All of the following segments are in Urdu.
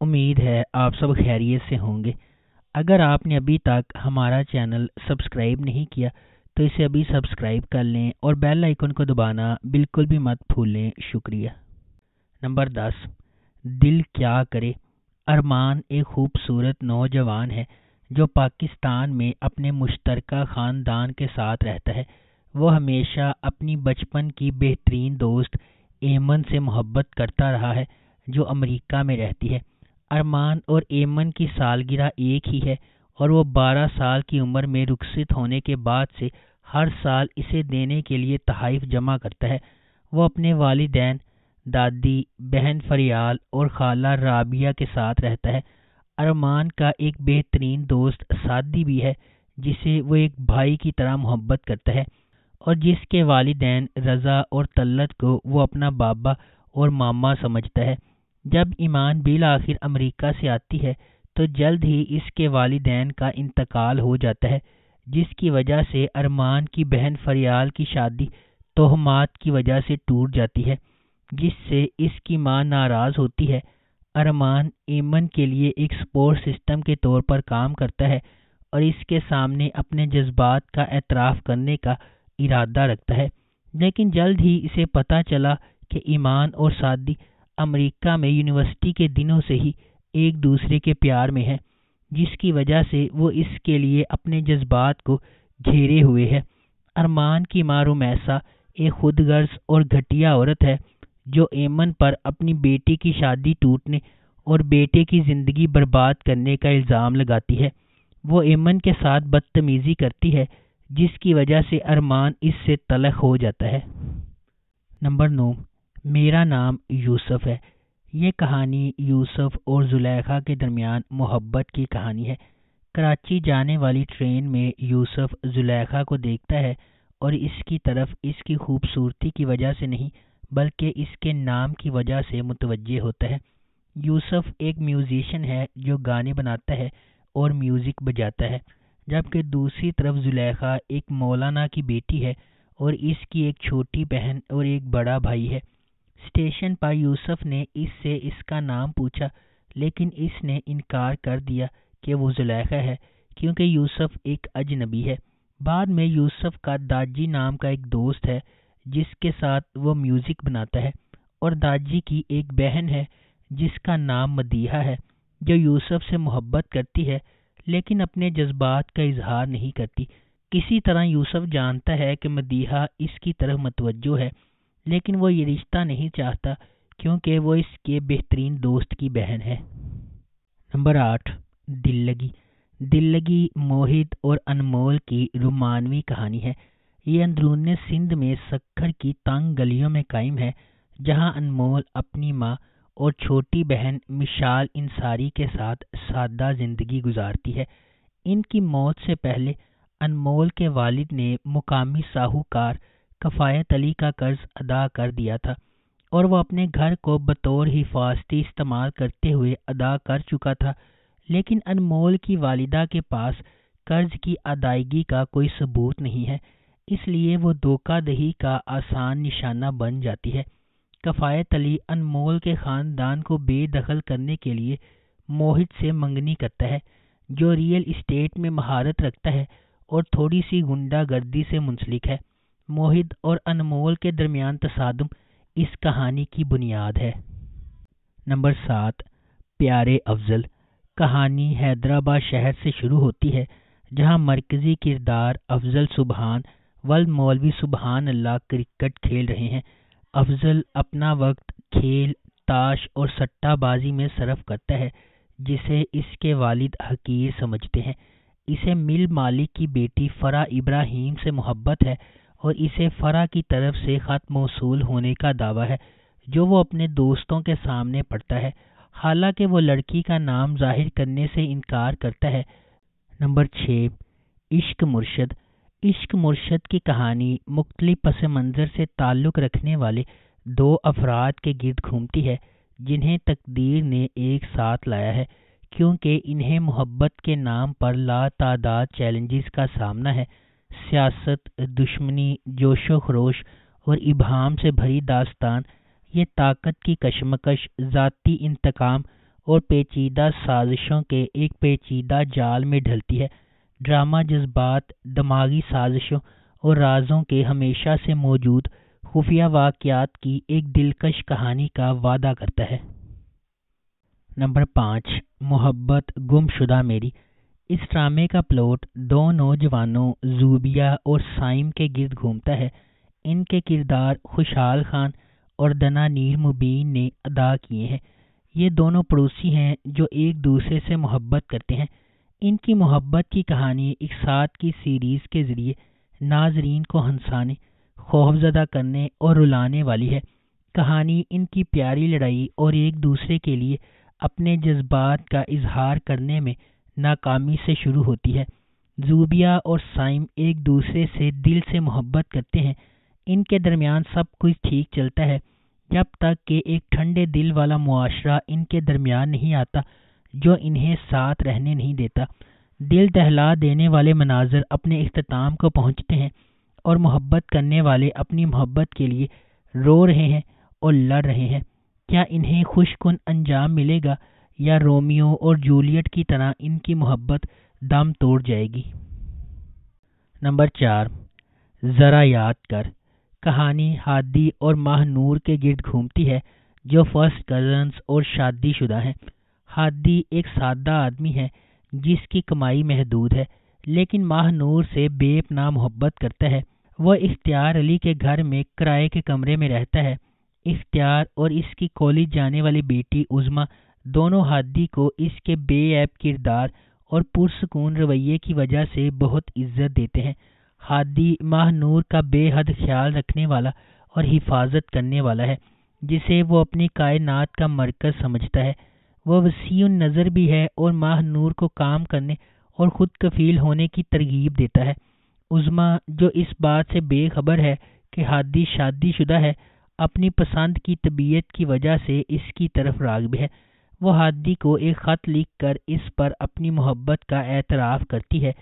امید ہے آپ سب خیریت سے ہوں گے۔ اگر آپ نے ابھی تک ہمارا چینل سبسکرائب نہیں کیا تو اسے ابھی سبسکرائب کر لیں اور بیل آئیکن کو دبانا بالکل بھی مت بھولیں۔ شکریہ۔ نمبر 10، دل کیا کرے۔ ارمان ایک خوبصورت نوجوان ہے جو پاکستان میں اپنے مشترکہ خاندان کے ساتھ رہتا ہے۔ وہ ہمیشہ اپنی بچپن کی بہترین دوست ایمن سے محبت کرتا رہا ہے جو امریکہ میں رہتی ہے۔ ارمان اور ایمن کی سالگرہ ایک ہی ہے اور وہ 12 سال کی عمر میں رخصت ہونے کے بعد سے ہر سال اسے دینے کے لیے تحائف جمع کرتا ہے۔ وہ اپنے والدین، دادی، بہن فریال اور خالہ رابعہ کے ساتھ رہتا ہے۔ ارمان کا ایک بہترین دوست سعدی بھی ہے جسے وہ ایک بھائی کی طرح محبت کرتا ہے اور جس کے والدین رضا اور طلعت کو وہ اپنا بابا اور ماما سمجھتا ہے۔ جب ایمان بالآخر امریکہ سے آتی ہے تو جلد ہی اس کے والدین کا انتقال ہو جاتا ہے، جس کی وجہ سے ارمان کی بہن فریال کی شادی تہمات کی وجہ سے ٹوٹ جاتی ہے، جس سے اس کی ماں ناراض ہوتی ہے۔ ارمان ایمن کے لیے ایک سپورٹ سسٹم کے طور پر کام کرتا ہے اور اس کے سامنے اپنے جذبات کا اعتراف کرنے کا ارادہ رکھتا ہے، لیکن جلد ہی اسے پتہ چلا کہ ایمان اور سعدی امریکہ میں یونیورسٹی کے دنوں سے ہی ایک دوسرے کے پیار میں ہیں، جس کی وجہ سے وہ اس کے لیے اپنے جذبات کو گھیرے ہوئے ہے۔ ارمان کی ماں رمیسا ایک خود غرض اور گھٹیا عورت ہے جو ایمن پر اپنی بیٹی کی شادی ٹوٹنے اور بیٹے کی زندگی برباد کرنے کا الزام لگاتی ہے۔ وہ ایمن کے ساتھ بدتمیزی کرتی ہے جس کی وجہ سے ارمان اس سے تلخ ہو جاتا ہے۔ نمبر 9، میرا نام یوسف ہے۔ یہ کہانی یوسف اور زلیخا کے درمیان محبت کی کہانی ہے۔ کراچی جانے والی ٹرین میں یوسف زلیخا کو دیکھتا ہے اور اس کی طرف اس کی خوبصورتی کی وجہ سے نہیں بلکہ اس کے نام کی وجہ سے متوجہ ہوتا ہے۔ یوسف ایک میوزیشین ہے جو گانے بناتا ہے اور میوزک بجاتا ہے، جبکہ دوسری طرف زلیخا ایک مولانا کی بیٹی ہے اور اس کی ایک چھوٹی بہن اور ایک بڑا بھائی ہے۔ اسٹیشن پر یوسف نے اس سے اس کا نام پوچھا لیکن اس نے انکار کر دیا کہ وہ زلیخا ہے کیونکہ یوسف ایک اجنبی ہے۔ بعد میں یوسف کا داجی نام کا ایک دوست ہے جس کے ساتھ وہ میوزک بناتا ہے، اور داجی کی ایک بہن ہے جس کا نام مدیحہ ہے جو یوسف سے محبت کرتی ہے لیکن اپنے جذبات کا اظہار نہیں کرتی۔ کسی طرح یوسف جانتا ہے کہ مدیحہ اس کی طرف متوجہ ہے لیکن وہ یہ رشتہ نہیں چاہتا کیونکہ وہ اس کے بہترین دوست کی بہن ہے۔ نمبر 8، دل لگی۔ دل لگی موہت اور انمول کی رومانوی کہانی ہے۔ یہ اندرون سندھ میں سکھر کی تنگ گلیوں میں قائم ہے جہاں انمول اپنی ماں اور چھوٹی بہن مشال انصاری کے ساتھ سادہ زندگی گزارتی ہے۔ ان کی موت سے پہلے انمول کے والد نے مقامی ساہوکار کفایت علی کا قرض ادا کر دیا تھا اور وہ اپنے گھر کو بطور حفاظتی استعمال کرتے ہوئے ادا کر چکا تھا، لیکن انمول کی والدہ کے پاس قرض کی ادائیگی کا کوئی ثبوت نہیں ہے، اس لیے وہ دھوکہ دہی کا آسان نشانہ بن جاتی ہے۔ کفایت علی انمول کے خاندان کو بے دخل کرنے کے لیے موہت سے منگنی کرتا ہے جو ریئل اسٹیٹ میں مہارت رکھتا ہے اور تھوڑی سی غنڈہ گردی سے منسلک ہے۔ موہت اور انمول کے درمیان تصادم اس کہانی کی بنیاد ہے۔ نمبر 7، پیارے افضل۔ کہانی حیدرآباد شہر سے شروع ہوتی ہے جہاں مرکزی کردار افضل سبحان ولد مولوی سبحان اللہ کرکٹ کھیل رہے ہیں۔ افضل اپنا وقت کھیل، تاش اور سٹہ بازی میں صرف کرتا ہے جسے اس کے والد حقیر سمجھتے ہیں۔ اسے مل مالک کی بیٹی فرح ابراہیم سے محبت ہے اور اسے فرح کی طرف سے خط موصول ہونے کا دعویٰ ہے جو وہ اپنے دوستوں کے سامنے پڑھتا ہے، حالانکہ وہ لڑکی کا نام ظاہر کرنے سے انکار کرتا ہے۔ نمبر 6، عشق مرشد۔ عشق مرشد کی کہانی مختلف پس منظر سے تعلق رکھنے والے دو افراد کے گرد گھومتی ہے جنہیں تقدیر نے ایک ساتھ لایا ہے کیونکہ انہیں محبت کے نام پر لاتعداد چیلنجز کا سامنا ہے۔ سیاست، دشمنی، جوش و خروش اور ابہام سے بھری داستان یہ طاقت کی کشمکش، ذاتی انتقام اور پیچیدہ سازشوں کے ایک پیچیدہ جال میں ڈھلتی ہے۔ ڈرامہ جذبات، دماغی سازشوں اور رازوں کے ہمیشہ سے موجود خفیہ واقعات کی ایک دلکش کہانی کا وعدہ کرتا ہے۔ نمبر 5، محبت گم شدہ میری۔ اس ڈرامے کا پلاٹ دو نوجوانوں زوبیہ اور سائم کے گرد گھومتا ہے۔ ان کے کردار خوشحال خان اور دنا نیر مبین نے ادا کیے ہیں۔ یہ دونوں پڑوسی ہیں جو ایک دوسرے سے محبت کرتے ہیں۔ ان کی محبت کی کہانی ایک 7 کی سیریز کے ذریعے ناظرین کو ہنسانے، خوفزدہ کرنے اور رلانے والی ہے۔ کہانی ان کی پیاری لڑائی اور ایک دوسرے کے لیے اپنے جذبات کا اظہار کرنے میں ناکامی سے شروع ہوتی ہے۔ زوبیہ اور سائم ایک دوسرے سے دل سے محبت کرتے ہیں۔ ان کے درمیان سب کچھ ٹھیک چلتا ہے جب تک کہ ایک ٹھنڈے دل والا معاشرہ ان کے درمیان نہیں آتا جو انہیں ساتھ رہنے نہیں دیتا۔ دل دہلا دینے والے مناظر اپنے اختتام کو پہنچتے ہیں اور محبت کرنے والے اپنی محبت کے لیے رو رہے ہیں اور لڑ رہے ہیں۔ کیا انہیں خوش کن انجام ملے گا یا رومیو اور جولیٹ کی طرح ان کی محبت دم توڑ جائے گی؟ نمبر 4، ذرا یاد کر۔ کہانی ہادی اور ماہ نور کے گرد گھومتی ہے جو فرسٹ کزنز اور شادی شدہ ہیں۔ ہادی ایک سادہ آدمی ہے جس کی کمائی محدود ہے، لیکن ماہ نور سے بے پناہ محبت کرتا ہے۔ وہ اختیار علی کے گھر میں کرائے کے کمرے میں رہتا ہے۔ اختیار اور اس کی کالج جانے والی بیٹی عظمیٰ دونوں ہادی کو اس کے بے عیب کردار اور پرسکون رویے کی وجہ سے بہت عزت دیتے ہیں۔ ہادی ماہ نور کا بے حد خیال رکھنے والا اور حفاظت کرنے والا ہے، جسے وہ اپنی کائنات کا مرکز سمجھتا ہے۔ وہ وسیع النظر بھی ہے اور ماہ نور کو کام کرنے اور خود کفیل ہونے کی ترغیب دیتا ہے۔ عظمیٰ جو اس بات سے بے خبر ہے کہ ہادی شادی شدہ ہے، اپنی پسند کی طبیعت کی وجہ سے اس کی طرف راغب ہے۔ وہ ہادی کو ایک خط لکھ کر اس پر اپنی محبت کا اعتراف کرتی ہے۔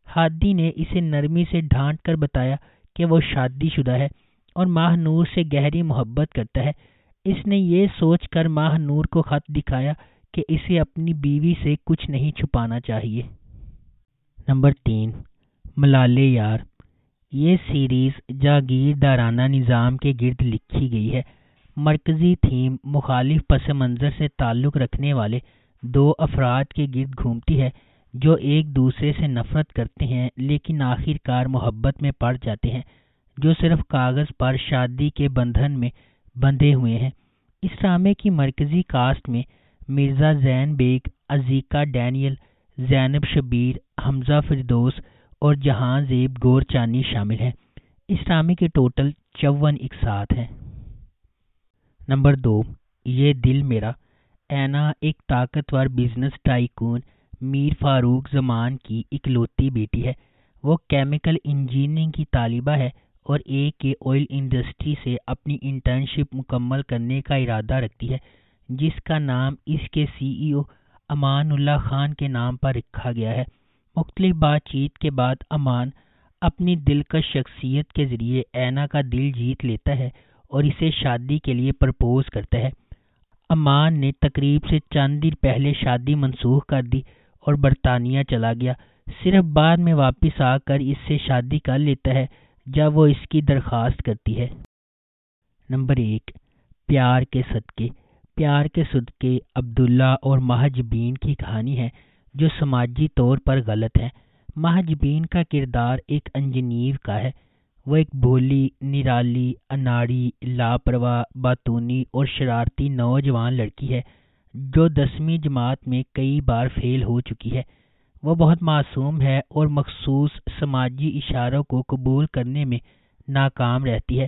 ہادی نے اسے نرمی سے ڈانٹ کر بتایا کہ وہ شادی شدہ ہے اور ماہ نور سے گہری محبت کرتا ہے۔ اس نے یہ سوچ کر ماہ نور کو خط دکھایا کہ اسے اپنی بیوی سے کچھ نہیں چھپانا چاہیے۔ نمبر 3، ملالے یار۔ یہ سیریز جاگیردارانہ نظام کے گرد لکھی گئی ہے۔ مرکزی تھیم مخالف پس منظر سے تعلق رکھنے والے دو افراد کے گرد گھومتی ہے جو ایک دوسرے سے نفرت کرتے ہیں لیکن آخر کار محبت میں پڑ جاتے ہیں، جو صرف کاغذ پر شادی کے بندھن میں بندھے ہوئے ہیں۔ اس ڈرامے کی مرکزی کاسٹ میں مرزا زین بیگ، عزیکا ڈینیل، زینب شبیر، حمزہ فردوس اور جہاں زیب گورچانی شامل ہیں۔ اس ڈرامے کے ٹوٹل 54 اقساط ہیں۔ نمبر 2، یہ دل میرا۔ اینا ایک طاقتور بزنس ٹائکون میر فاروق زمان کی اکلوتی بیٹی ہے۔ وہ کیمیکل انجینئرنگ کی طالبہ ہے اور کے آئل انڈسٹری سے اپنی انٹرنشپ مکمل کرنے کا ارادہ رکھتی ہے، جس کا نام اس کے CEO امان اللہ خان کے نام پر رکھا گیا ہے۔ مختلف بات چیت کے بعد امان اپنی دلکش شخصیت کے ذریعے اینا کا دل جیت لیتا ہے اور اسے شادی کے لیے پرپوز کرتا ہے۔ امان نے تقریب سے چند دن پہلے شادی منسوخ کر دی اور برطانیہ چلا گیا، صرف بعد میں واپس آ کر اس سے شادی کر لیتا ہے جب وہ اس کی درخواست کرتی ہے۔ نمبر 1، پیار کے صدقے۔ پیار کے صدقے عبداللہ اور مہاجبین کی کہانی ہے جو سماجی طور پر غلط ہے۔ مہاجبین کا کردار ایک انجنیو کا ہے۔ وہ ایک بھولی، نرالی، اناڑی، لاپرواہ، باتونی اور شرارتی نوجوان لڑکی ہے جو 10ویں جماعت میں کئی بار فیل ہو چکی ہے۔ وہ بہت معصوم ہے اور مخصوص سماجی اشاروں کو قبول کرنے میں ناکام رہتی ہے۔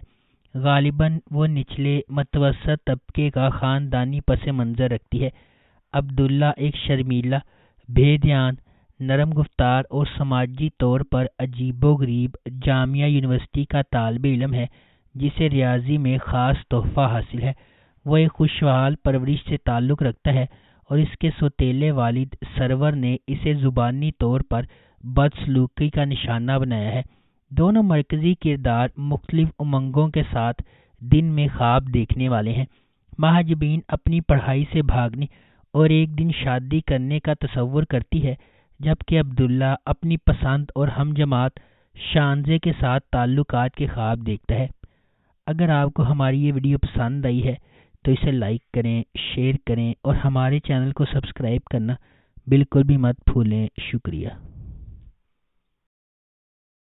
غالباً وہ نچلے متوسط طبقے کا خاندانی پس منظر رکھتی ہے۔ عبداللہ ایک شرمیلا، بے دھیان، نرم گفتار اور سماجی طور پر عجیب و غریب جامعہ یونیورسٹی کا طالب علم ہے جسے ریاضی میں خاص تحفہ حاصل ہے۔ وہ ایک خوشحال پرورش سے تعلق رکھتا ہے اور اس کے سوتیلے والد سرور نے اسے زبانی طور پر بدسلوکی کا نشانہ بنایا ہے۔ دونوں مرکزی کردار مختلف امنگوں کے ساتھ دن میں خواب دیکھنے والے ہیں۔ مہاجبین اپنی پڑھائی سے بھاگنے اور ایک دن شادی کرنے کا تصور کرتی ہے، جبکہ عبداللہ اپنی پسند اور ہم جماعت شانزے کے ساتھ تعلقات کے خواب دیکھتا ہے۔ اگر آپ کو ہماری یہ ویڈیو پسند آئی ہے تو اسے لائک کریں، شیئر کریں اور ہمارے چینل کو سبسکرائب کرنا بالکل بھی مت بھولیں۔ شکریہ۔